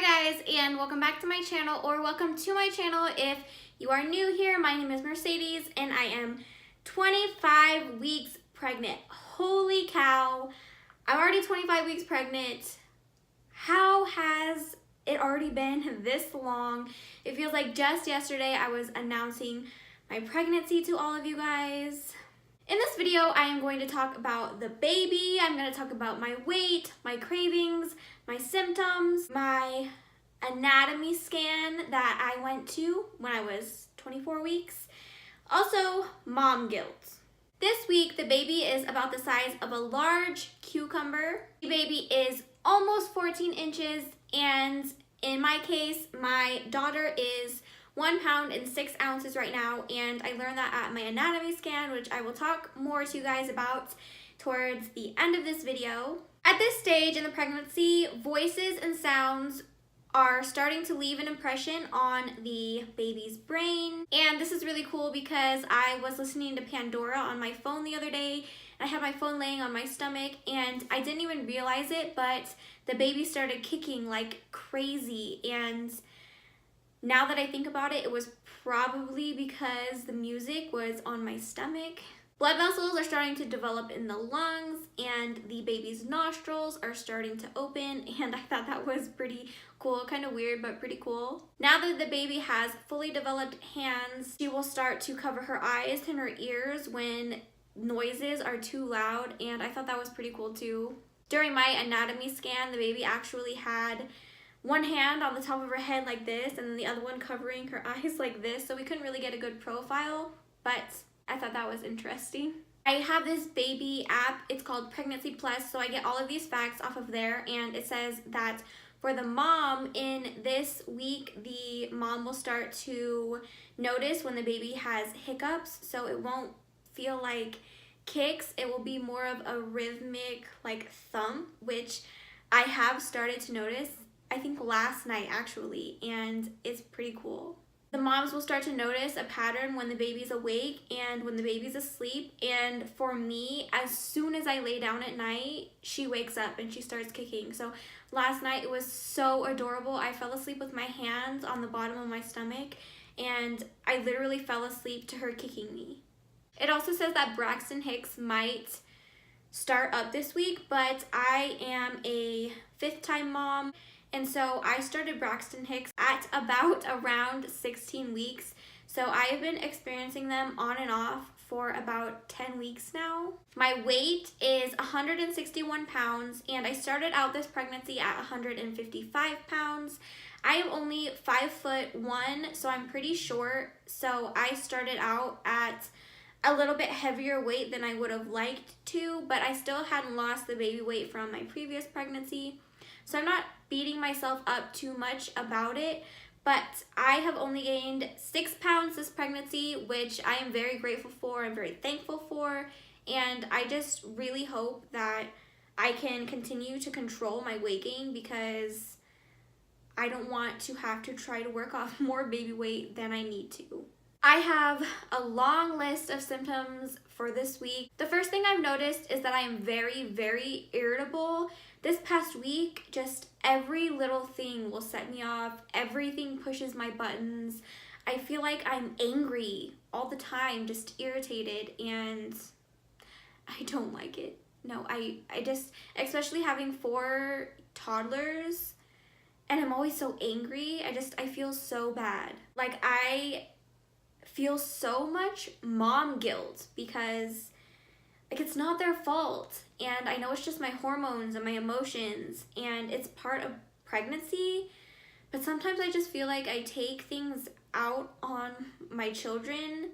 Hi guys, and welcome back to my channel, or welcome to my channel if you are new here. My name is Mercedes and I am 25 weeks pregnant. Holy cow, I'm already 25 weeks pregnant. How has it already been this long? It feels like just yesterday I was announcing my pregnancy to all of you guys. In this video, I am going to talk about the baby. I'm going to talk about my weight, my cravings, my symptoms, my anatomy scan that I went to when I was 24 weeks. Also, mom guilt. This week, the baby is about the size of a large cucumber. The baby is almost 14 inches, and in my case, my daughter is 1 pound and 6 ounces right now, and I learned that at my anatomy scan, which I will talk more to you guys about towards the end of this video. At this stage in the pregnancy, voices and sounds are starting to leave an impression on the baby's brain, and this is really cool because I was listening to Pandora on my phone the other day. I had my phone laying on my stomach and I didn't even realize it, but the baby started kicking like crazy, and now that I think about it, it was probably because the music was on my stomach. Blood vessels are starting to develop in the lungs, and the baby's nostrils are starting to open, and I thought that was pretty cool. Kind of weird, but pretty cool. Now that the baby has fully developed hands, she will start to cover her eyes and her ears when noises are too loud, and I thought that was pretty cool too. During my anatomy scan, the baby actually had one hand on the top of her head like this, and then the other one covering her eyes like this, so we couldn't really get a good profile, but I thought that was interesting. I have this baby app, it's called Pregnancy Plus, so I get all of these facts off of there, and it says that for the mom, in this week, the mom will start to notice when the baby has hiccups, so it won't feel like kicks, it will be more of a rhythmic like thump, which I have started to notice, I think last night actually, and it's pretty cool. The moms will start to notice a pattern when the baby's awake and when the baby's asleep, and for me, as soon as I lay down at night, she wakes up and she starts kicking. So last night it was so adorable. I fell asleep with my hands on the bottom of my stomach, and I literally fell asleep to her kicking me. It also says that Braxton Hicks might start up this week, but I am a 5th-time mom, and so I started Braxton Hicks at about around 16 weeks. So I have been experiencing them on and off for about 10 weeks now. My weight is 161 pounds, and I started out this pregnancy at 155 pounds. I am only 5'1", so I'm pretty short. So I started out at a little bit heavier weight than I would have liked to, but I still hadn't lost the baby weight from my previous pregnancy. So I'm not beating myself up too much about it, but I have only gained 6 pounds this pregnancy, which I am very grateful for, I'm very thankful for, and I just really hope that I can continue to control my weight gain because I don't want to have to try to work off more baby weight than I need to. I have a long list of symptoms for this week. The first thing I've noticed is that I am very, very irritable. This past week, just every little thing will set me off. Everything pushes my buttons. I feel like I'm angry all the time, just irritated, and I don't like it. No, I just, especially having 4 toddlers, and I'm always so angry. I feel so bad. Like, I feel so much mom guilt because like it's not their fault, and I know it's just my hormones and my emotions, and it's part of pregnancy, but sometimes I just feel like I take things out on my children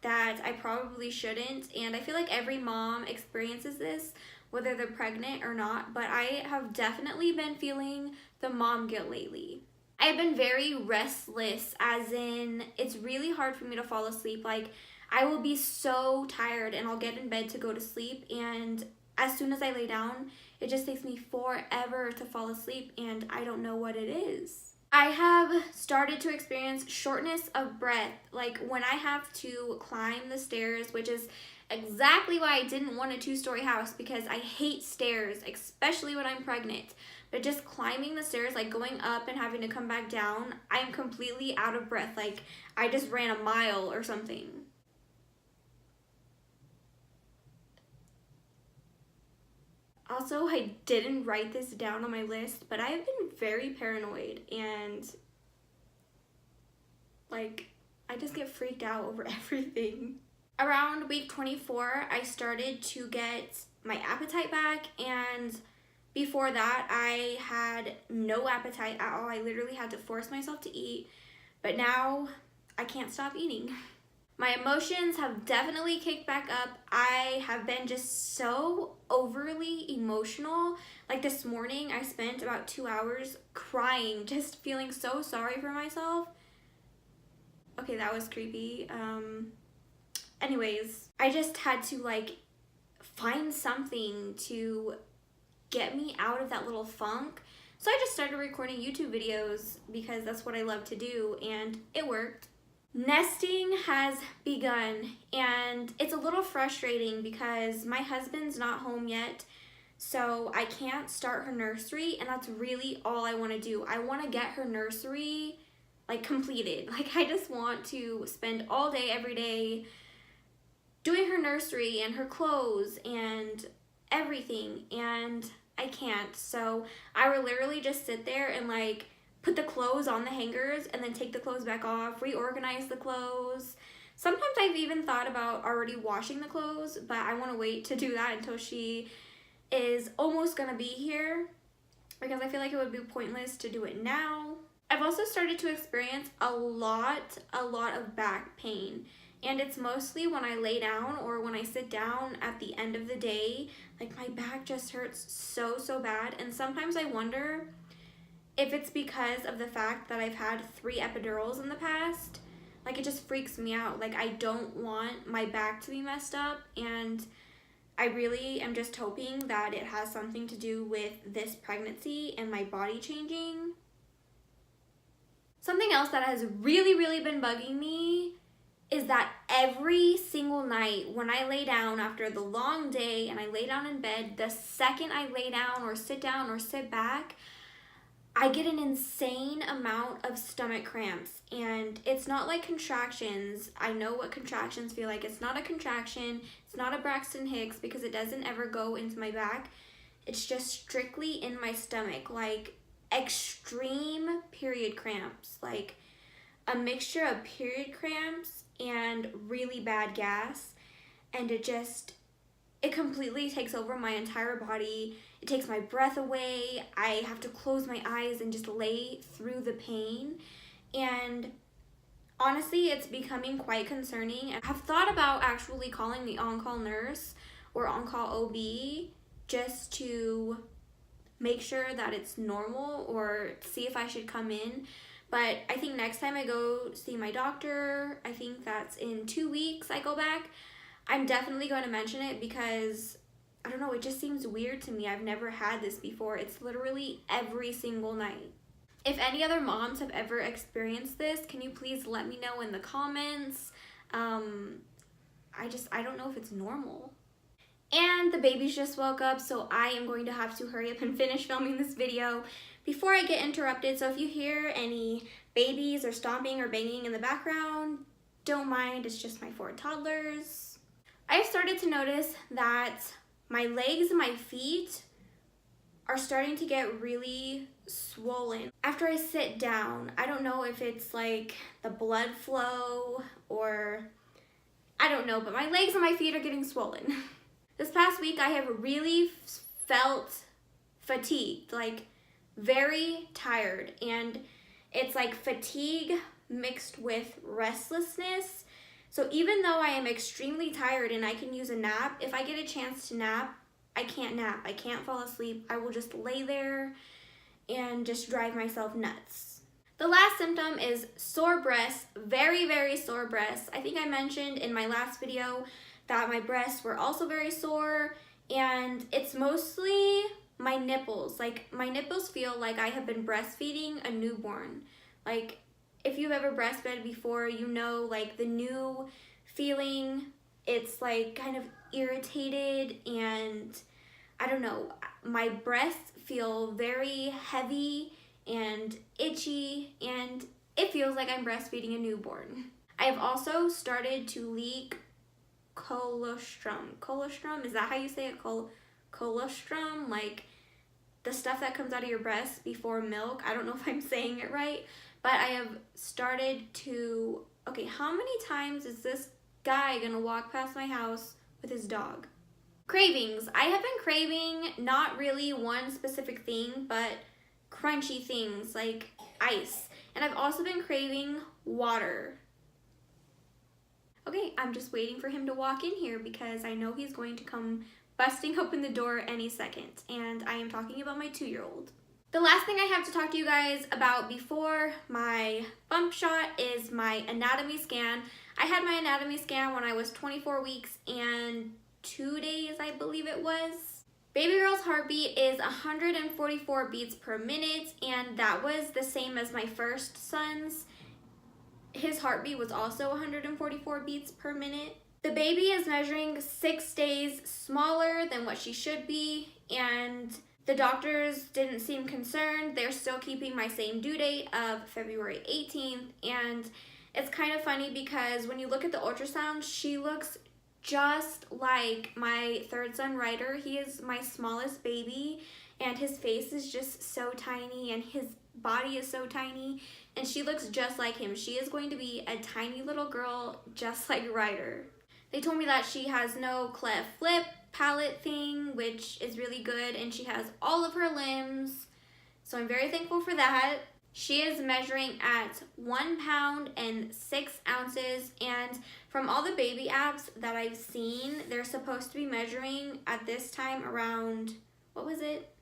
that I probably shouldn't, and I feel like every mom experiences this whether they're pregnant or not, but I have definitely been feeling the mom guilt lately. I've been very restless, as in it's really hard for me to fall asleep. Like, I will be so tired and I'll get in bed to go to sleep, and as soon as I lay down, it just takes me forever to fall asleep, and I don't know what it is. I have started to experience shortness of breath, like when I have to climb the stairs, which is exactly why I didn't want a 2-story house, because I hate stairs, especially when I'm pregnant. but just climbing the stairs, like going up and having to come back down, I'm completely out of breath. Like I just ran a mile or something. Also, I didn't write this down on my list, but I have been very paranoid, and like I just get freaked out over everything. Around week 24, I started to get my appetite back, and before that, I had no appetite at all. I literally had to force myself to eat, but now I can't stop eating. My emotions have definitely kicked back up. I have been just so overly emotional. Like this morning, I spent about 2 hours crying, just feeling so sorry for myself. Okay, that was creepy. Anyways, I just had to like find something to get me out of that little funk. So I just started recording YouTube videos because that's what I love to do, and it worked. Nesting has begun, and it's a little frustrating because my husband's not home yet, so I can't start her nursery, and that's really all I want to do. I want to get her nursery like completed. Like I just want to spend all day every day doing her nursery and her clothes and everything, and I can't. So I will literally just sit there and like put the clothes on the hangers and then take the clothes back off, reorganize the clothes. Sometimes I've even thought about already washing the clothes, but I want to wait to do that until she is almost gonna be here, because I feel like it would be pointless to do it now. I've also started to experience a lot of back pain, and it's mostly when I lay down or when I sit down at the end of the day. Like my back just hurts so bad, and sometimes I wonder if it's because of the fact that I've had 3 epidurals in the past. Like it just freaks me out. Like I don't want my back to be messed up, and I really am just hoping that it has something to do with this pregnancy and my body changing. Something else that has really been bugging me is that every single night when I lay down after the long day and I lay down in bed, the second I lay down or sit back, I get an insane amount of stomach cramps, and it's not like contractions. I know what contractions feel like. It's not a contraction. It's not a Braxton Hicks, because it doesn't ever go into my back. It's just strictly in my stomach, like extreme period cramps, like a mixture of period cramps and really bad gas, and it completely takes over my entire body. It takes my breath away. I have to close my eyes and just lay through the pain. And honestly, it's becoming quite concerning. I've thought about actually calling the on-call nurse or on-call OB just to make sure that it's normal, or see if I should come in. But I think next time I go see my doctor, I think that's in 2 weeks I go back, I'm definitely going to mention it, because I don't know, it just seems weird to me. I've never had this before. It's literally every single night. If any other moms have ever experienced this, can you please let me know in the comments? I don't know if it's normal. And the babies just woke up, so I am going to have to hurry up and finish filming this video before I get interrupted. So if you hear any babies or stomping or banging in the background, don't mind, it's just my 4 toddlers. I've started to notice that my legs and my feet are starting to get really swollen after I sit down. I don't know if it's like the blood flow or I don't know, but my legs and my feet are getting swollen. This past week I have really felt fatigued, like very tired, and it's like fatigue mixed with restlessness. So even though I am extremely tired and I can use a nap, if I get a chance to nap, I can't nap. I can't fall asleep. I will just lay there and just drive myself nuts. The last symptom is sore breasts, very sore breasts. I think I mentioned in my last video that my breasts were also very sore, and it's mostly my nipples. Like my nipples feel like I have been breastfeeding a newborn. Like if you've ever breastfed before, you know, like the new feeling, it's like kind of irritated, and I don't know, my breasts feel very heavy and itchy, and it feels like I'm breastfeeding a newborn. I have also started to leak colostrum. Colostrum, is that how you say it? Colostrum, like the stuff that comes out of your breast before milk. I don't know if I'm saying it right, but I have started to, okay, how many times is this guy gonna walk past my house with his dog? Cravings. I have been craving not really one specific thing, but crunchy things like ice. And I've also been craving water. Okay, I'm just waiting for him to walk in here because I know he's going to come busting open the door any second. And I am talking about my 2-year-old. The last thing I have to talk to you guys about before my bump shot is my anatomy scan. I had my anatomy scan when I was 24 weeks and 2 days, I believe it was. Baby girl's heartbeat is 144 beats per minute, and that was the same as my first son's. His heartbeat was also 144 beats per minute. The baby is measuring 6 days smaller than what she should be, and the doctors didn't seem concerned. They're still keeping my same due date of February 18th, and it's kind of funny because when you look at the ultrasound, she looks just like my third son, Ryder. He is my smallest baby, and his face is just so tiny, and his body is so tiny, and she looks just like him. She is going to be a tiny little girl just like Ryder. They told me that she has no cleft lip palate thing, which is really good, and she has all of her limbs, so I'm very thankful for that. She is measuring at 1 pound and 6 ounces, and from all the baby apps that I've seen, they're supposed to be measuring at this time around, what was it?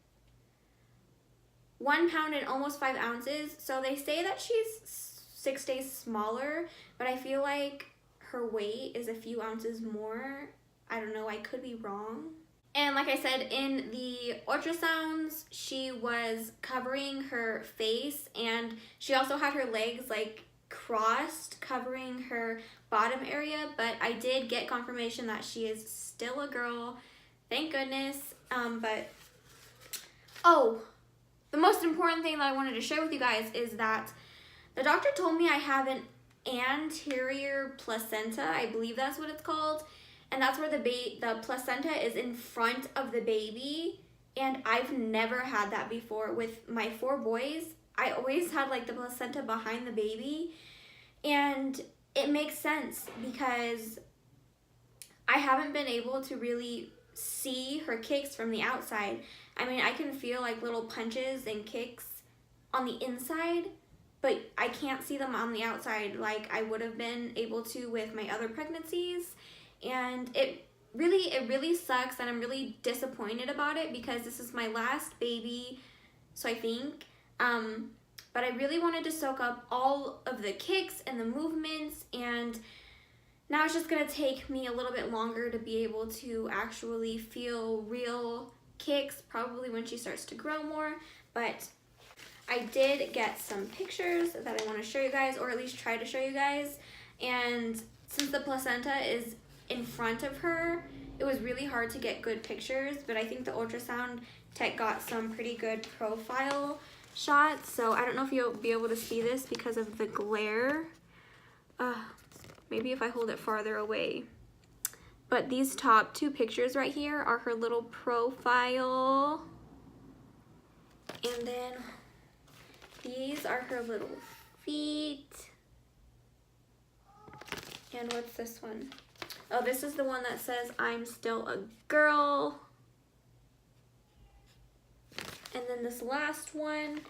1 pound and almost 5 ounces. So they say that she's 6 days smaller, but I feel like her weight is a few ounces more. I don't know, I could be wrong. And like I said, in the ultrasounds, she was covering her face, and she also had her legs like crossed, covering her bottom area, but I did get confirmation that she is still a girl, thank goodness. Oh, the most important thing that I wanted to share with you guys is that the doctor told me I have an anterior placenta, I believe that's what it's called, and that's where the placenta is in front of the baby, and I've never had that before. With my 4 boys, I always had like the placenta behind the baby, and it makes sense because I haven't been able to really see her kicks from the outside. I mean, I can feel like little punches and kicks on the inside, but I can't see them on the outside like I would have been able to with my other pregnancies. And it really sucks, and I'm really disappointed about it because this is my last baby, so I think. But I really wanted to soak up all of the kicks and the movements, and now it's just gonna take me a little bit longer to be able to actually feel real kicks, probably when she starts to grow more. But I did get some pictures that I want to show you guys, or at least try to show you guys. And since the placenta is in front of her, it was really hard to get good pictures, but I think the ultrasound tech got some pretty good profile shots. So I don't know if you'll be able to see this because of the glare. Maybe if I hold it farther away. But these top 2 pictures right here are her little profile. And then these are her little feet. And what's this one? Oh, this is the one that says, "I'm still a girl." And then this last one,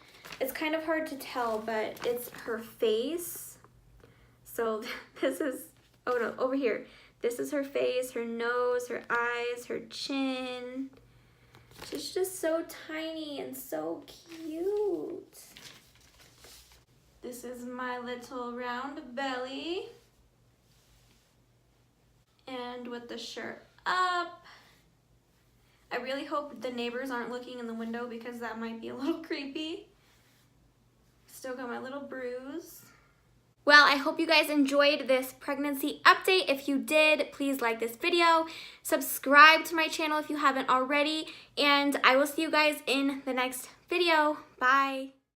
it's kind of hard to tell, but it's her face. So this is, oh no, over here. This is her face, her nose, her eyes, her chin. She's just so tiny and so cute. This is my little round belly. And with the shirt up. I really hope the neighbors aren't looking in the window because that might be a little creepy. Still got my little bruise. Well, I hope you guys enjoyed this pregnancy update. If you did, please like this video, subscribe to my channel if you haven't already, and I will see you guys in the next video. Bye.